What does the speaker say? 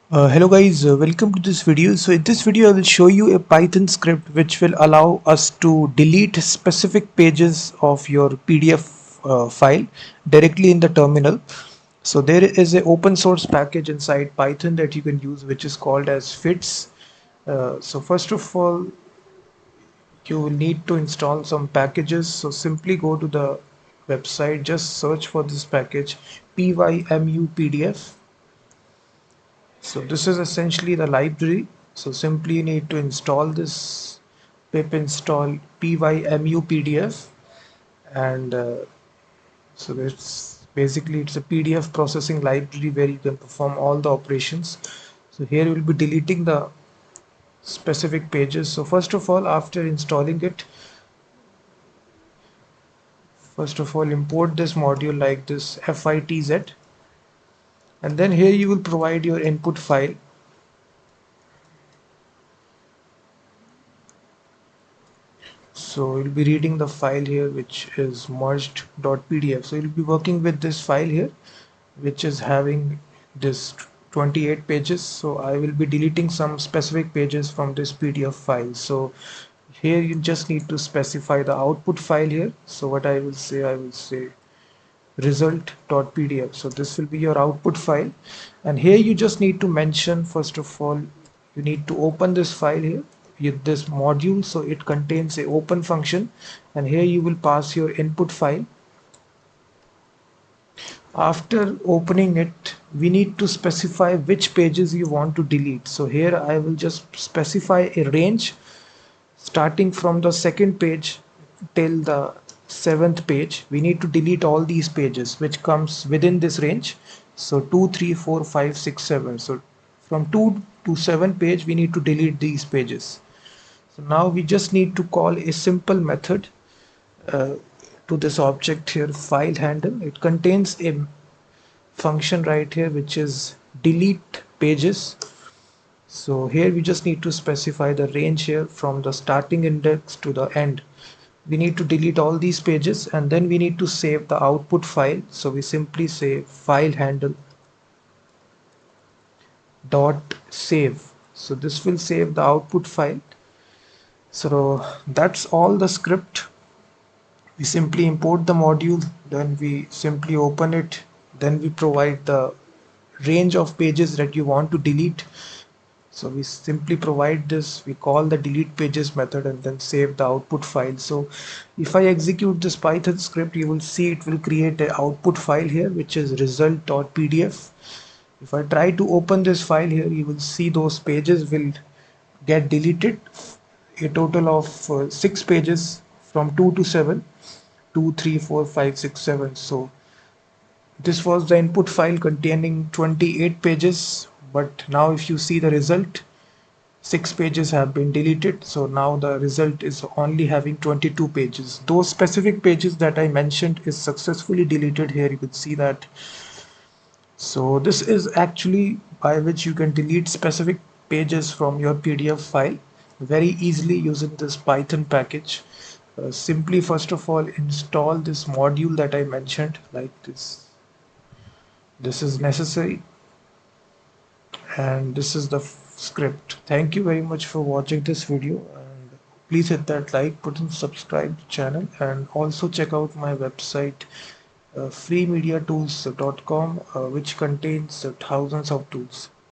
Hello guys, welcome to this video. So in this video I will show you a Python script which will allow us to delete specific pages of your PDF file directly in the terminal. So there is an open source package inside Python that you can use, which is called as fitz. So first of all, you will need to install some packages. So simply go to the website, just search for this package PyMuPDF. So this is essentially the library. So simply you need to install this pip install PyMuPDF, and so it's a PDF processing library where you can perform all the operations. So here we will be deleting the specific pages. So first of all, after installing it, first of all import this module like this fitz, and then here you will provide your input file. So we'll be reading the file here, which is merged.pdf. So you'll be working with this file here, which is having this 28 pages. So I will be deleting some specific pages from this PDF file. So here you just need to specify the output file here. So what I will say result.pdf. So this will be your output file, and here you just need to mention, first of all, you need to open this file here with this module. So it contains a open function, and here you will pass your input file. After opening it, we need to specify which pages you want to delete. So here I will just specify a range starting from the second page till the seventh page. We need to delete all these pages which comes within this range. So 2, 3, 4, 5, 6, 7. So from 2 to 7 page we need to delete these pages. So now we just need to call a simple method uh, to this object here, file handle. It contains a function right here which is delete pages. So here we just need to specify the range here from the starting index to the end. We need to delete all these pages, and then we need to save the output file. So we simply say file handle dot save. So this will save the output file. So that's all the script. We simply import the module, then we simply open it, then we provide the range of pages that you want to delete. So we simply provide this, we call the delete pages method, and then save the output file. So if I execute this Python script, you will see it will create an output file here, which is result.pdf. If I try to open this file here, you will see those pages will get deleted, a total of 6 pages from 2 to 7, 2, 3, 4, 5, 6, 7. So this was the input file containing 28 pages, but now if you see the result, 6 pages have been deleted. So now the result is only having 22 pages. Those specific pages that I mentioned is successfully deleted. Here you can see that. So this is actually by which you can delete specific pages from your PDF file very easily using this Python package. Simply first of all install this module that I mentioned like this. This is necessary, and this is the script. Thank you very much for watching this video, and please hit that like button, subscribe to channel, and also check out my website freemediatools.com, which contains thousands of tools.